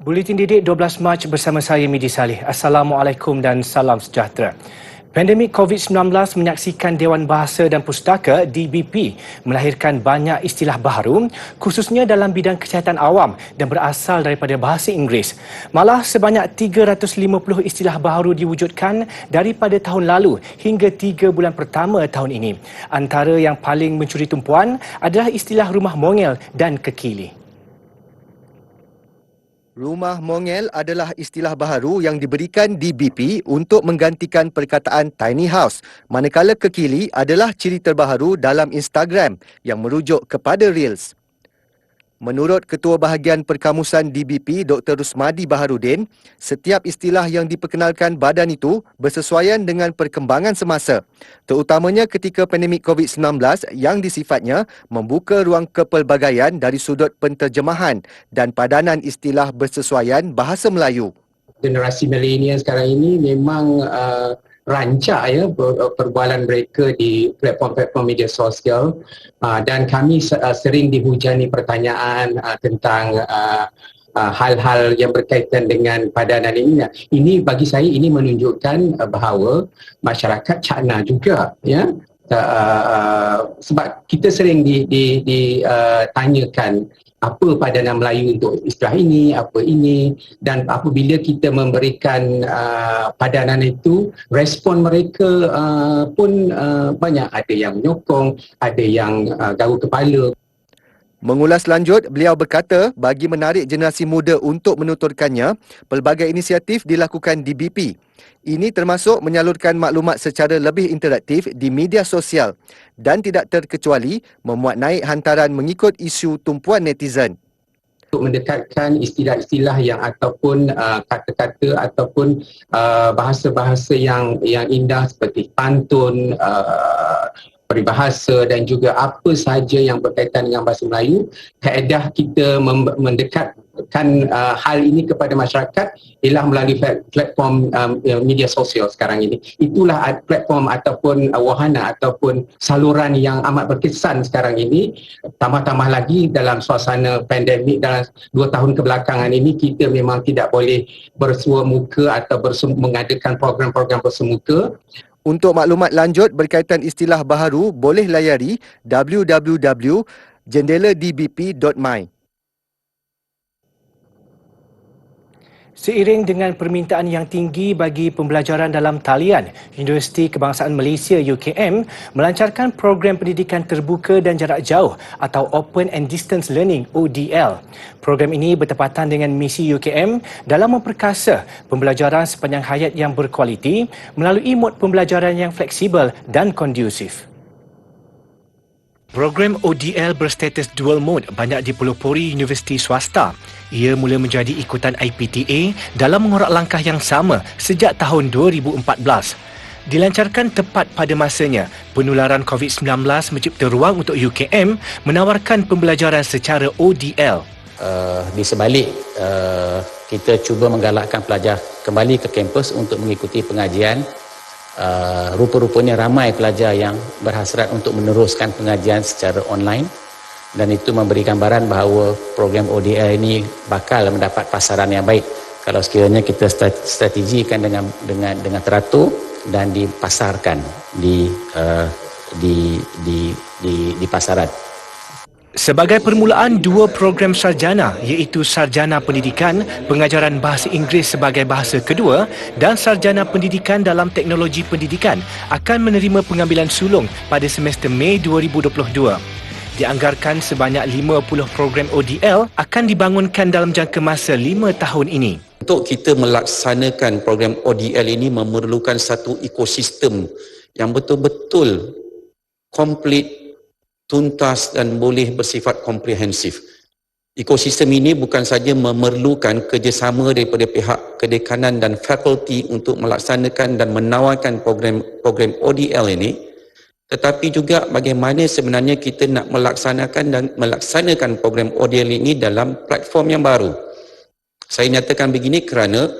Buletin Didik 12 Mac bersama saya Midi Saleh. Assalamualaikum dan salam sejahtera. Pandemik COVID-19 menyaksikan Dewan Bahasa dan Pustaka DBP melahirkan banyak istilah baharu khususnya dalam bidang kesihatan awam dan berasal daripada bahasa Inggeris. Malah sebanyak 350 istilah baharu diwujudkan daripada tahun lalu hingga 3 bulan pertama tahun ini. Antara yang paling mencuri tumpuan adalah istilah rumah mongel dan kekili. Rumah mongel adalah istilah baharu yang diberikan DBP untuk menggantikan perkataan tiny house, manakala kekili adalah ciri terbaharu dalam Instagram yang merujuk kepada Reels. Menurut Ketua Bahagian Perkamusan DBP Dr. Rusmadi Baharudin, setiap istilah yang diperkenalkan badan itu bersesuaian dengan perkembangan semasa, terutamanya ketika pandemik COVID-19 yang disifatnya membuka ruang kepelbagaian dari sudut penterjemahan dan padanan istilah bersesuaian bahasa Melayu. Generasi milenial sekarang ini memang rancak ya perbualan mereka di platform-platform media sosial dan kami sering dihujani pertanyaan tentang hal-hal yang berkaitan dengan padanan ini. Ini bagi saya ini menunjukkan bahawa masyarakat cakna juga ya. Sebab kita sering ditanyakan apa padanan Melayu untuk istilah ini, apa ini, dan apabila kita memberikan padanan itu, respon mereka pun banyak, ada yang menyokong, ada yang garuk kepala. Mengulas lanjut, beliau berkata bagi menarik generasi muda untuk menuturkannya, pelbagai inisiatif dilakukan DBP. Ini termasuk menyalurkan maklumat secara lebih interaktif di media sosial dan tidak terkecuali memuat naik hantaran mengikut isu tumpuan netizen. Untuk mendekatkan istilah-istilah yang ataupun kata-kata ataupun bahasa-bahasa yang indah seperti pantun, peribahasa dan juga apa sahaja yang berkaitan dengan bahasa Melayu, kaedah kita mendekatkan hal ini kepada masyarakat ialah melalui platform media sosial sekarang ini. Itulah platform ataupun wahana ataupun saluran yang amat berkesan sekarang ini. Tambah-tambah lagi dalam suasana pandemik dalam 2 tahun kebelakangan ini, kita memang tidak boleh bersua muka atau mengadakan program-program bersemuka. Untuk maklumat lanjut berkaitan istilah baharu, boleh layari www.jendeladbp.my. Seiring dengan permintaan yang tinggi bagi pembelajaran dalam talian, Universiti Kebangsaan Malaysia UKM melancarkan program pendidikan terbuka dan jarak jauh atau Open and Distance Learning ODL. Program ini bertepatan dengan misi UKM dalam memperkasa pembelajaran sepanjang hayat yang berkualiti melalui mod pembelajaran yang fleksibel dan kondusif. Program ODL berstatus dual mode banyak dipelopori universiti swasta. Ia mula menjadi ikutan IPTA dalam mengorak langkah yang sama sejak tahun 2014. Dilancarkan tepat pada masanya, penularan COVID-19 mencipta ruang untuk UKM menawarkan pembelajaran secara ODL. Di sebalik kita cuba menggalakkan pelajar kembali ke kampus untuk mengikuti pengajian, rupa-rupanya ramai pelajar yang berhasrat untuk meneruskan pengajian secara online dan itu memberi gambaran bahawa program ODL ini bakal mendapat pasaran yang baik kalau sekiranya kita strategikan dengan teratur dan dipasarkan di pasaran. Sebagai permulaan, 2 program sarjana iaitu Sarjana Pendidikan Pengajaran Bahasa Inggeris sebagai Bahasa Kedua dan Sarjana Pendidikan dalam Teknologi Pendidikan akan menerima pengambilan sulung pada semester Mei 2022. Dianggarkan sebanyak 50 program ODL akan dibangunkan dalam jangka masa 5 tahun ini. Untuk kita melaksanakan program ODL ini memerlukan satu ekosistem yang betul-betul komplit, tuntas dan boleh bersifat komprehensif. Ekosistem ini bukan saja memerlukan kerjasama daripada pihak kedekanan dan fakulti untuk melaksanakan dan menawarkan program ODL ini, tetapi juga bagaimana sebenarnya kita nak melaksanakan program ODL ini dalam platform yang baru. Saya nyatakan begini kerana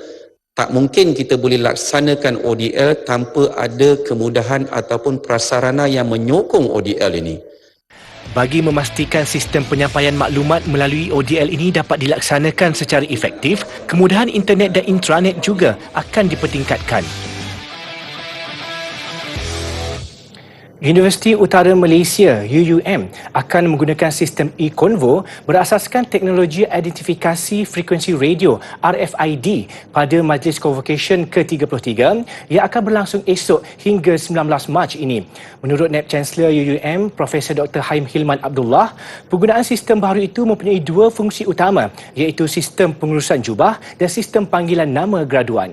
tak mungkin kita boleh laksanakan ODL tanpa ada kemudahan ataupun prasarana yang menyokong ODL ini. Bagi memastikan sistem penyampaian maklumat melalui ODL ini dapat dilaksanakan secara efektif, kemudahan internet dan intranet juga akan dipertingkatkan. Universiti Utara Malaysia UUM akan menggunakan sistem e-Convo berasaskan teknologi identifikasi frekuensi radio RFID pada Majlis Convocation ke-33 yang akan berlangsung esok hingga 19 Mac ini. Menurut Naib Chancellor UUM Profesor Dr. Haim Hilman Abdullah, penggunaan sistem baru itu mempunyai dua fungsi utama, iaitu sistem pengurusan jubah dan sistem panggilan nama graduan.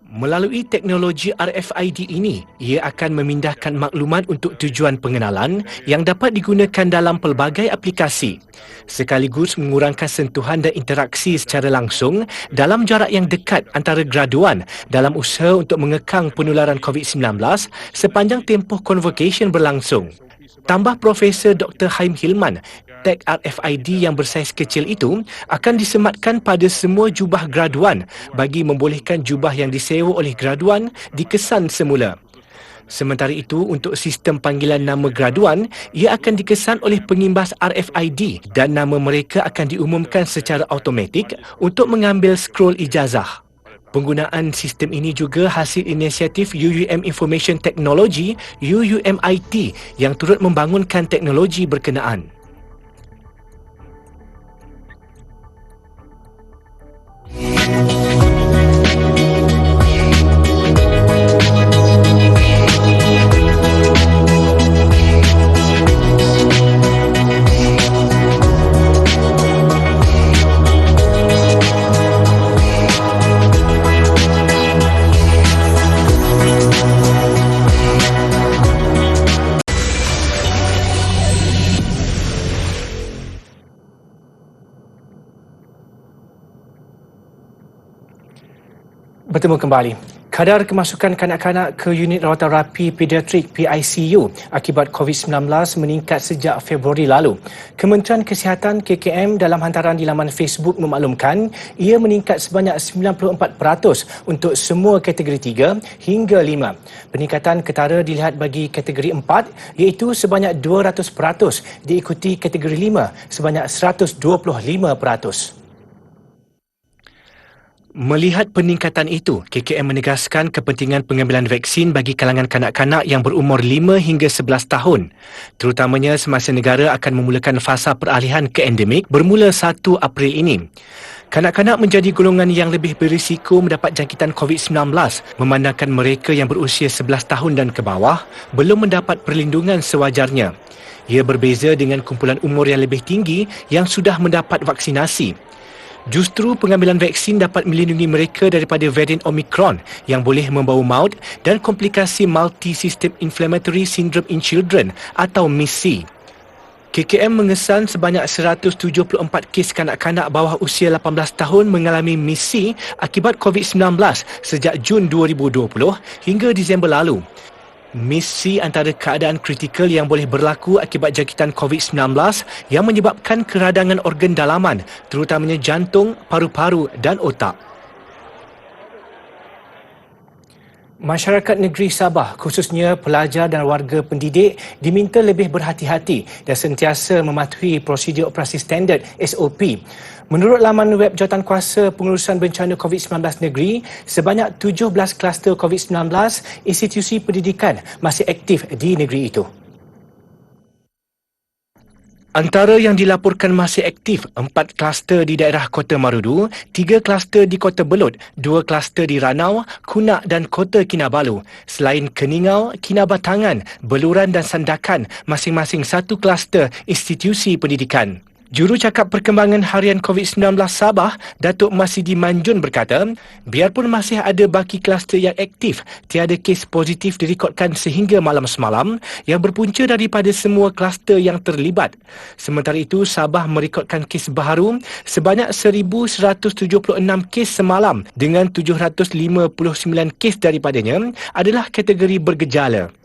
Melalui teknologi RFID ini, ia akan memindahkan maklumat untuk tujuan pengenalan yang dapat digunakan dalam pelbagai aplikasi, sekaligus mengurangkan sentuhan dan interaksi secara langsung dalam jarak yang dekat antara graduan dalam usaha untuk mengekang penularan COVID-19 sepanjang tempoh convocation berlangsung. Tambah Profesor Dr. Haim Hilman, tag RFID yang bersaiz kecil itu akan disematkan pada semua jubah graduan bagi membolehkan jubah yang disewa oleh graduan dikesan semula. Sementara itu, untuk sistem panggilan nama graduan, ia akan dikesan oleh pengimbas RFID dan nama mereka akan diumumkan secara automatik untuk mengambil scroll ijazah. Penggunaan sistem ini juga hasil inisiatif UUM Information Technology UUMIT yang turut membangunkan teknologi berkenaan. Bertemu kembali. Kadar kemasukan kanak-kanak ke unit rawatan rapi pediatrik PICU akibat COVID-19 meningkat sejak Februari lalu. Kementerian Kesihatan KKM dalam hantaran di laman Facebook memaklumkan ia meningkat sebanyak 94% untuk semua kategori 3 hingga 5. Peningkatan ketara dilihat bagi kategori 4 iaitu sebanyak 200%, diikuti kategori 5 sebanyak 125%. Melihat peningkatan itu, KKM menegaskan kepentingan pengambilan vaksin bagi kalangan kanak-kanak yang berumur 5 hingga 11 tahun, terutamanya semasa negara akan memulakan fasa peralihan ke endemik bermula 1 April ini. Kanak-kanak menjadi golongan yang lebih berisiko mendapat jangkitan COVID-19 memandangkan mereka yang berusia 11 tahun dan ke bawah belum mendapat perlindungan sewajarnya. Ia berbeza dengan kumpulan umur yang lebih tinggi yang sudah mendapat vaksinasi. Justru pengambilan vaksin dapat melindungi mereka daripada varian Omicron yang boleh membawa maut dan komplikasi Multi-System Inflammatory Syndrome in Children atau MIS-C. KKM mengesan sebanyak 174 kes kanak-kanak bawah usia 18 tahun mengalami MIS-C akibat COVID-19 sejak Jun 2020 hingga Disember lalu. MIS-C antara keadaan kritikal yang boleh berlaku akibat jangkitan COVID-19 yang menyebabkan keradangan organ dalaman, terutamanya jantung, paru-paru dan otak. Masyarakat negeri Sabah, khususnya pelajar dan warga pendidik, diminta lebih berhati-hati dan sentiasa mematuhi prosedur operasi standard SOP. Menurut laman web Jawatankuasa Pengurusan Bencana COVID-19 Negeri, sebanyak 17 kluster COVID-19 institusi pendidikan masih aktif di negeri itu. Antara yang dilaporkan masih aktif, 4 kluster di daerah Kota Marudu, 3 kluster di Kota Belud, 2 kluster di Ranau, Kunak dan Kota Kinabalu. Selain Keningau, Kinabatangan, Beluran dan Sandakan, masing-masing 1 kluster institusi pendidikan. Jurucakap Perkembangan Harian COVID-19 Sabah, Datuk Masidi Manjun berkata, biarpun masih ada baki kluster yang aktif, tiada kes positif direkodkan sehingga malam semalam yang berpunca daripada semua kluster yang terlibat. Sementara itu, Sabah merekodkan kes baharu sebanyak 1,176 kes semalam dengan 759 kes daripadanya adalah kategori bergejala.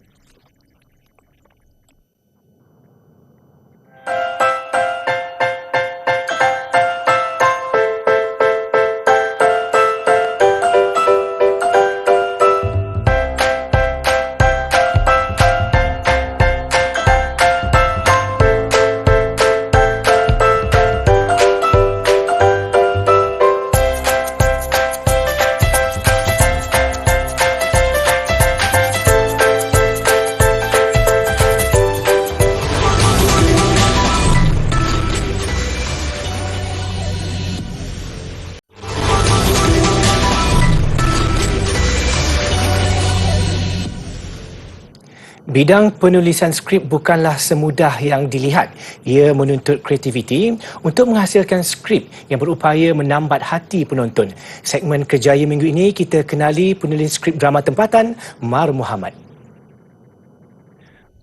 Bidang penulisan skrip bukanlah semudah yang dilihat. Ia menuntut kreativiti untuk menghasilkan skrip yang berupaya menambat hati penonton. Segmen Kerjaya minggu ini kita kenali penulis skrip drama tempatan, Mar Muhammad.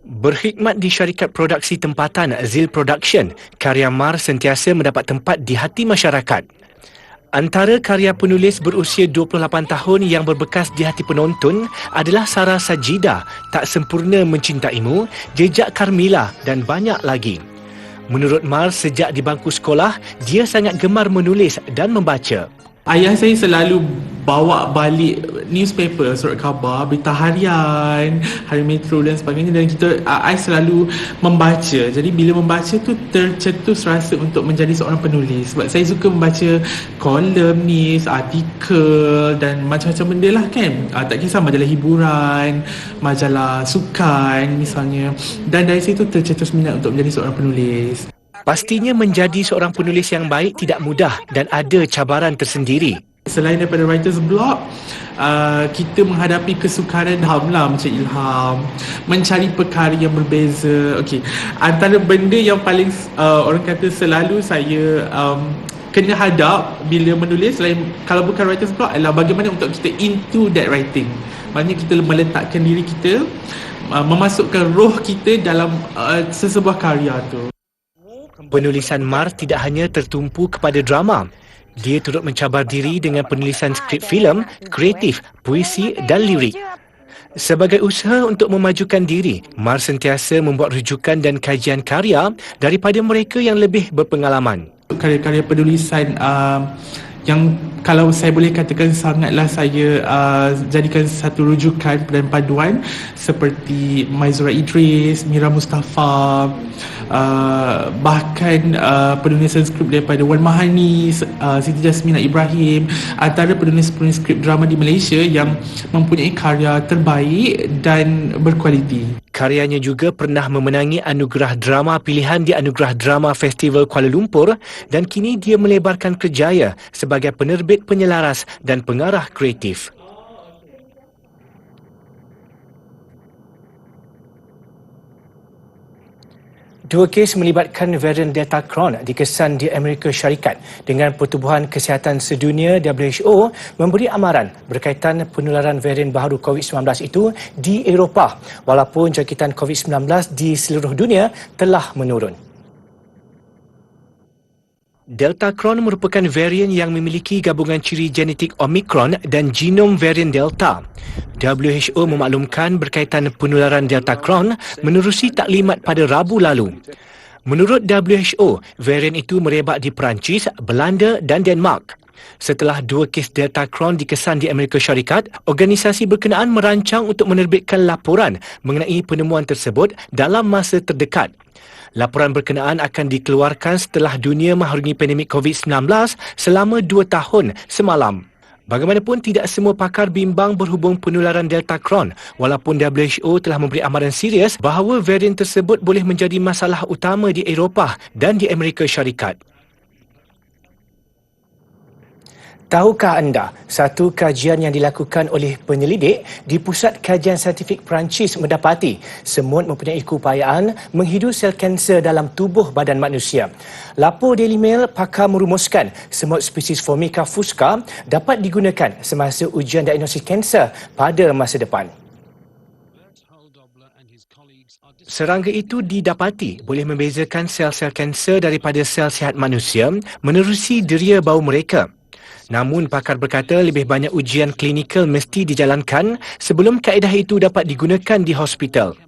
Berkhidmat di syarikat produksi tempatan Zil Production, karya Mar sentiasa mendapat tempat di hati masyarakat. Antara karya penulis berusia 28 tahun yang berbekas di hati penonton adalah Sarah Sajida, Tak Sempurna Mencintaimu, Jejak Carmilla dan banyak lagi. Menurut Mar, sejak di bangku sekolah, dia sangat gemar menulis dan membaca. Ayah saya selalu bawa balik newspaper, surat khabar, berita harian, Hari Metro dan sebagainya, dan I selalu membaca. Jadi bila membaca tu tercetus rasa untuk menjadi seorang penulis. Sebab saya suka membaca kolumnis, artikel dan macam-macam benda lah kan. Tak kisah majalah hiburan, majalah sukan misalnya. Dan dari situ tercetus minat untuk menjadi seorang penulis. Pastinya menjadi seorang penulis yang baik tidak mudah dan ada cabaran tersendiri. Selain daripada writer's block, kita menghadapi kesukaran macam ilham, mencari perkara yang berbeza. Okey, antara benda yang paling orang kata selalu saya kena hadap bila menulis, selain kalau bukan writer's block, adalah bagaimana untuk kita into that writing. Maknanya kita meletakkan diri kita, memasukkan roh kita dalam sesebuah karya tu. Penulisan Mar tidak hanya tertumpu kepada drama. Dia turut mencabar diri dengan penulisan skrip filem, kreatif, puisi dan lirik. Sebagai usaha untuk memajukan diri, Mar sentiasa membuat rujukan dan kajian karya daripada mereka yang lebih berpengalaman. Karya-karya penulisan yang kalau saya boleh katakan sangatlah saya jadikan satu rujukan dan paduan, seperti Maizura Idris, Mira Mustafa, bahkan penulisan skrip daripada Wan Mahani, Siti Jasmina Ibrahim, antara penulis-penulis skrip drama di Malaysia yang mempunyai karya terbaik dan berkualiti. Karyanya juga pernah memenangi anugerah drama pilihan di Anugerah Drama Festival Kuala Lumpur dan kini dia melebarkan kerjaya sebagai penerbit penyelaras dan pengarah kreatif. Dua kes melibatkan varian Delta Cron dikesan di Amerika Syarikat dengan Pertubuhan Kesihatan Sedunia WHO memberi amaran berkaitan penularan varian baharu COVID-19 itu di Eropah walaupun jangkitan COVID-19 di seluruh dunia telah menurun. Delta Cron merupakan varian yang memiliki gabungan ciri genetik Omicron dan genom varian Delta. WHO memaklumkan berkaitan penularan Delta Cron menerusi taklimat pada Rabu lalu. Menurut WHO, varian itu merebak di Perancis, Belanda dan Denmark. Setelah dua kes Delta Cron dikesan di Amerika Syarikat, organisasi berkenaan merancang untuk menerbitkan laporan mengenai penemuan tersebut dalam masa terdekat. Laporan berkenaan akan dikeluarkan setelah dunia mengharungi pandemik COVID-19 selama 2 tahun semalam. Bagaimanapun, tidak semua pakar bimbang berhubung penularan Delta Cron walaupun WHO telah memberi amaran serius bahawa varian tersebut boleh menjadi masalah utama di Eropah dan di Amerika Syarikat. Tahukah anda, satu kajian yang dilakukan oleh penyelidik di Pusat Kajian Saintifik Perancis mendapati semut mempunyai keupayaan menghidu sel kanser dalam tubuh badan manusia. Lapor Daily Mail, pakar merumuskan semut spesies Formica fusca dapat digunakan semasa ujian diagnosis kanser pada masa depan. Serangga itu didapati boleh membezakan sel-sel kanser daripada sel sihat manusia menerusi deria bau mereka. Namun pakar berkata lebih banyak ujian klinikal mesti dijalankan sebelum kaedah itu dapat digunakan di hospital.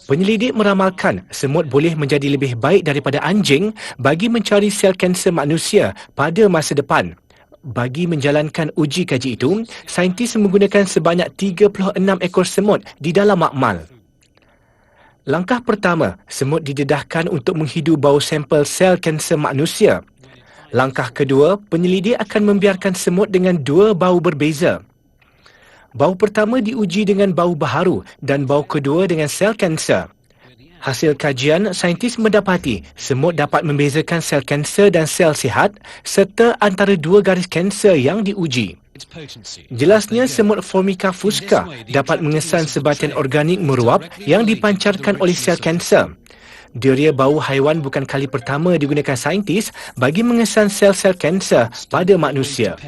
Penyelidik meramalkan semut boleh menjadi lebih baik daripada anjing bagi mencari sel kanser manusia pada masa depan. Bagi menjalankan uji kaji itu, saintis menggunakan sebanyak 36 ekor semut di dalam makmal. Langkah pertama, semut didedahkan untuk menghidu bau sampel sel kanser manusia. Langkah kedua, penyelidik akan membiarkan semut dengan 2 bau berbeza. Bau pertama diuji dengan bau baharu dan bau kedua dengan sel kanser. Hasil kajian, saintis mendapati semut dapat membezakan sel kanser dan sel sihat serta antara 2 garis kanser yang diuji. Jelasnya semut Formica fusca dapat mengesan sebatian organik meruap yang dipancarkan oleh sel kanser. Diurea bau haiwan bukan kali pertama digunakan saintis bagi mengesan sel-sel kanser pada manusia.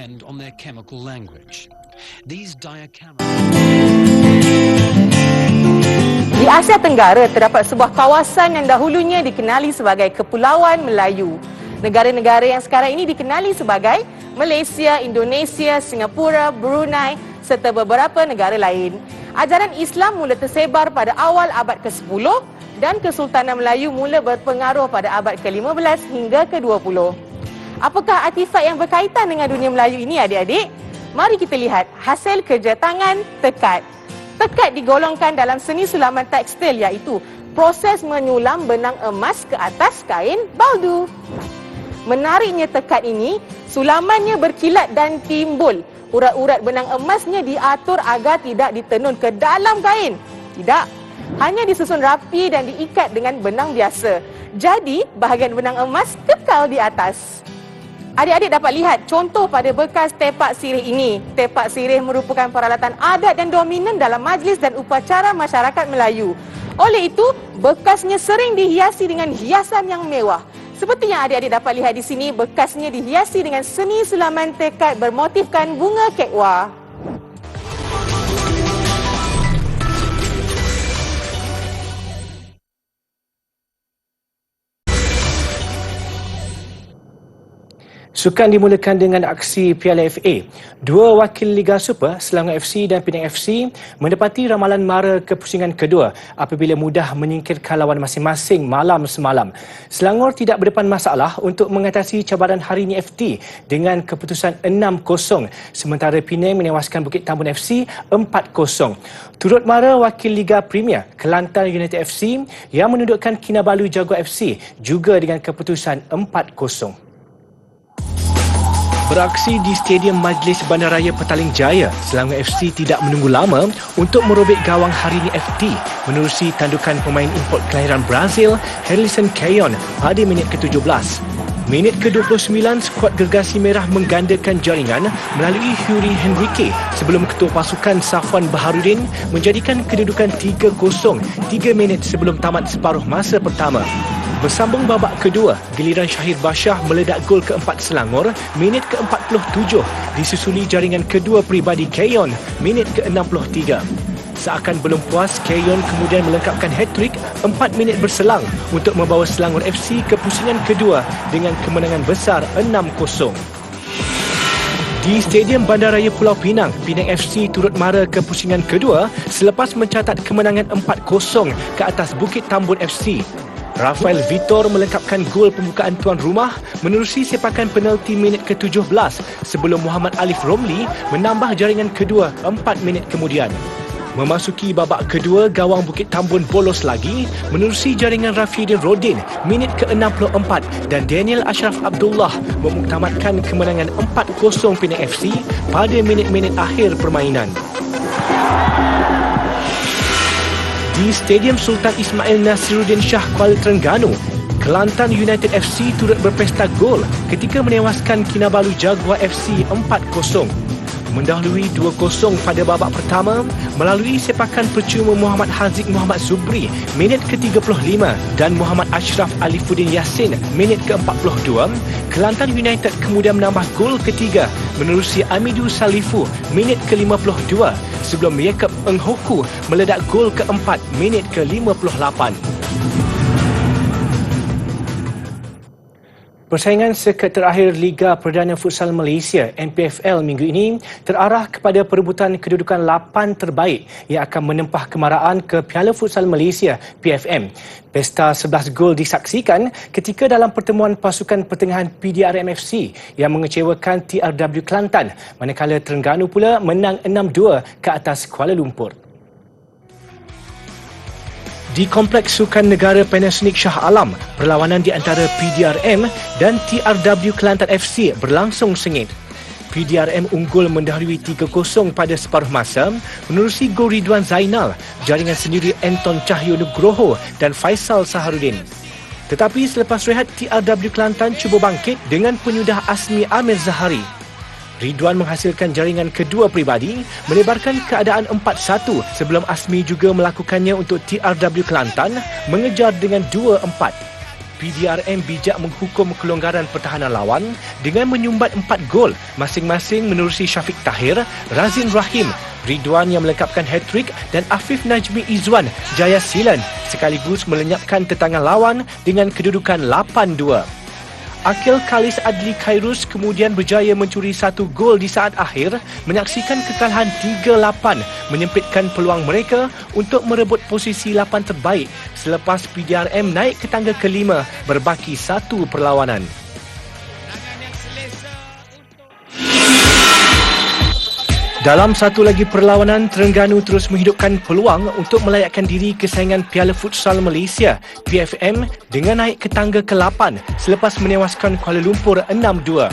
Di Asia Tenggara terdapat sebuah kawasan yang dahulunya dikenali sebagai Kepulauan Melayu. Negara-negara yang sekarang ini dikenali sebagai Malaysia, Indonesia, Singapura, Brunei serta beberapa negara lain. Ajaran Islam mula tersebar pada awal abad ke-10 dan Kesultanan Melayu mula berpengaruh pada abad ke-15 hingga ke-20. Apakah artifak yang berkaitan dengan dunia Melayu ini, adik-adik? Mari kita lihat hasil kerja tangan tekad. Tekad digolongkan dalam seni sulaman tekstil iaitu proses menyulam benang emas ke atas kain baldu. Menariknya tekad ini, sulamannya berkilat dan timbul. Urat-urat benang emasnya diatur agar tidak ditenun ke dalam kain. Tidak, hanya disusun rapi dan diikat dengan benang biasa. Jadi, bahagian benang emas kekal di atas. Adik-adik dapat lihat contoh pada bekas tepak sirih ini. Tepak sirih merupakan peralatan adat dan dominan dalam majlis dan upacara masyarakat Melayu. Oleh itu, bekasnya sering dihiasi dengan hiasan yang mewah. Seperti yang adik-adik dapat lihat di sini, bekasnya dihiasi dengan seni sulaman tekad bermotifkan bunga kekwa. Sukan dimulakan dengan aksi Piala FA. Dua wakil Liga Super, Selangor FC dan Penang FC mendapati ramalan mara ke pusingan kedua apabila mudah menyingkirkan lawan masing-masing malam semalam. Selangor tidak berdepan masalah untuk mengatasi cabaran hari ini FT dengan keputusan 6-0 sementara Penang menewaskan Bukit Tambun FC 4-0. Turut mara wakil Liga Premier Kelantan United FC yang menundukkan Kinabalu Jaguar FC juga dengan keputusan 4-0. Beraksi di Stadium Majlis Bandaraya Petaling Jaya, Selangor FC tidak menunggu lama untuk merobek gawang Harini FT menerusi tandukan pemain import kelahiran Brazil, Harrison Keyon pada minit ke-17. Minit ke-29, skuad Gergasi Merah menggandakan jaringan melalui Yuri Henrique sebelum ketua pasukan Safwan Baharudin menjadikan kedudukan 3-0 3 minit sebelum tamat separuh masa pertama. Bersambung babak kedua, giliran Syahir Bashar meledak gol keempat Selangor minit ke-47 disusuli jaringan kedua peribadi Keyon minit ke-63. Seakan belum puas, Keyon kemudian melengkapkan hat-trick 4 minit berselang untuk membawa Selangor FC ke pusingan kedua dengan kemenangan besar 6-0. Di Stadium Bandaraya Pulau Pinang, Penang FC turut mara ke pusingan kedua selepas mencatat kemenangan 4-0 ke atas Bukit Tambun FC. Rafael Vitor melengkapkan gol pembukaan tuan rumah menerusi sepakan penalti minit ke-17 sebelum Muhammad Alif Romli menambah jaringan kedua 4 minit kemudian. Memasuki babak kedua, gawang Bukit Tambun bolos lagi menerusi jaringan Rafidin Rodin minit ke-64 dan Daniel Ashraf Abdullah memuktamadkan kemenangan 4-0 Penang FC pada minit-minit akhir permainan. Di Stadium Sultan Ismail Nasiruddin Shah Kuala Terengganu, Kelantan United FC turut berpesta gol ketika menewaskan Kinabalu Jaguar FC 4-0. Mendahului 2-0 pada babak pertama melalui sepakan percuma Muhammad Haziq Muhammad Zubri minit ke-35 dan Muhammad Ashraf Alifuddin Yassin minit ke-42, Kelantan United kemudian menambah gol ketiga menerusi Amidu Salifu minit ke-52 sebelum Yaakob Enghoku meledak gol keempat minit ke-58. Persaingan sekad terakhir Liga Perdana Futsal Malaysia NPFL minggu ini terarah kepada perebutan kedudukan 8 terbaik yang akan menempah kemaraan ke Piala Futsal Malaysia PFM. Pesta 11 gol disaksikan ketika dalam pertemuan pasukan pertengahan PDRM FC yang mengecewakan TRW Kelantan, manakala Terengganu pula menang 6-2 ke atas Kuala Lumpur. Di Kompleks Sukan Negara Panasonic Shah Alam, perlawanan di antara PDRM dan TRW Kelantan FC berlangsung sengit. PDRM unggul mendahului 3-0 pada separuh masa menerusi gol Ridwan Zainal, jaringan sendiri Anton Cahyo Nugroho dan Faisal Saharudin. Tetapi selepas rehat, TRW Kelantan cuba bangkit dengan penyudah Asmi Amir Zahari. Ridwan menghasilkan jaringan kedua peribadi, melebarkan keadaan 4-1 sebelum Asmi juga melakukannya untuk TRW Kelantan mengejar dengan 2-4. PDRM bijak menghukum kelonggaran pertahanan lawan dengan menyumbat 4 gol masing-masing menerusi Syafiq Tahir, Razin Rahim, Ridwan yang melengkapkan hat-trick dan Afif Najmi Izwan jaya silen sekaligus melenyapkan tetangan lawan dengan kedudukan 8-2. Akil Khalis Adli Khairus kemudian berjaya mencuri 1 gol di saat akhir menyaksikan kekalahan 3-8 menyempitkan peluang mereka untuk merebut posisi 8 terbaik selepas PDRM naik ke tangga kelima berbaki 1 perlawanan. Dalam satu lagi perlawanan, Terengganu terus menghidupkan peluang untuk melayakkan diri ke saingan Piala Futsal Malaysia PFM dengan naik ke tangga ke-8 selepas menewaskan Kuala Lumpur 6-2.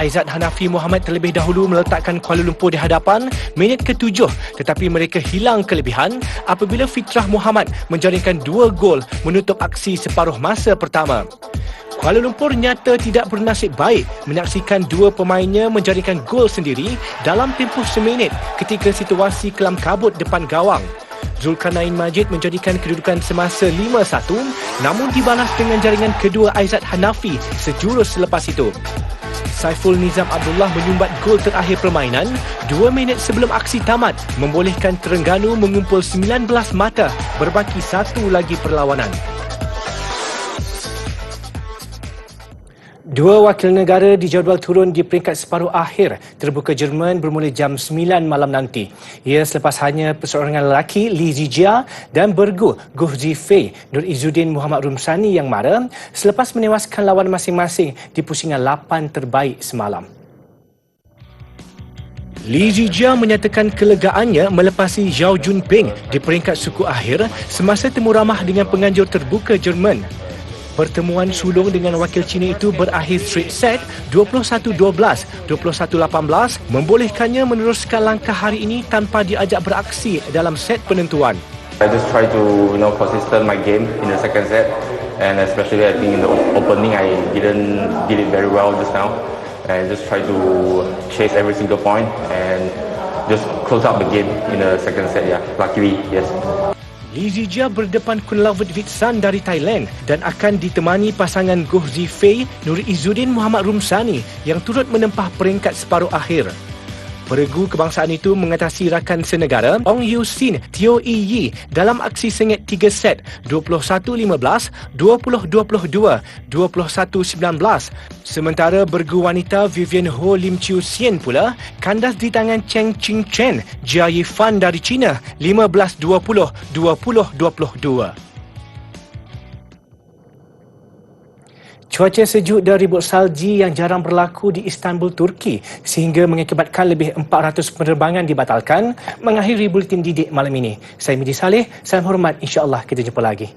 Aizat Hanafi Muhammad terlebih dahulu meletakkan Kuala Lumpur di hadapan minit ke-7 tetapi mereka hilang kelebihan apabila Fitrah Muhammad menjaringkan 2 gol menutup aksi separuh masa pertama. Kuala Lumpur nyata tidak bernasib baik menyaksikan 2 pemainnya menjaringkan gol sendiri dalam tempoh seminit ketika situasi kelam kabut depan gawang. Zulkarnain Majid menjadikan kedudukan semasa 5-1 namun dibalas dengan jaringan kedua Aizat Hanafi sejurus selepas itu. Saiful Nizam Abdullah menyumbat gol terakhir permainan 2 minit sebelum aksi tamat membolehkan Terengganu mengumpul 19 mata berbaki 1 lagi perlawanan. 2 wakil negara dijadual turun di peringkat separuh akhir terbuka Jerman bermula jam 9 malam nanti. Ia selepas hanya perseorangan lelaki Li Zijia dan bergu Goh Zifei Nur Izzuddin Muhammad Rumsani yang mara selepas menewaskan lawan masing-masing di pusingan 8 terbaik semalam. Li Zijia menyatakan kelegaannya melepasi Zhao Junping di peringkat suku akhir semasa temu ramah dengan penganjur terbuka Jerman. Pertemuan sulung dengan wakil Cina itu berakhir straight set 21-12, 21-18 membolehkannya meneruskan langkah hari ini tanpa diajak beraksi dalam set penentuan. I just try to consistent my game in the second set, and especially I think in the opening I did it very well just now. I just try to chase every single point and just close out the game in the second set. Yeah, luckily yes. Li Zijia berdepan Kunlavut Vitsan dari Thailand dan akan ditemani pasangan Goh Zifei Nur Izzuddin Muhammad Rumsani yang turut menempah peringkat separuh akhir. Peregu kebangsaan itu mengatasi rakan senegara Ong Yu Sin Teo Yi Yi dalam aksi sengit 3 set 21-15, 20-22, 21-19. Sementara beregu wanita Vivian Ho Lim Chiu Sien pula kandas di tangan Cheng Ching Chen Jia Yifan dari China 15-20, 20-22. Cuaca sejuk dan ribut salji yang jarang berlaku di Istanbul, Turki sehingga mengakibatkan lebih 400 penerbangan dibatalkan mengakhiri buletin didik malam ini. Saya Midi Saleh, salam hormat, insya-Allah kita jumpa lagi.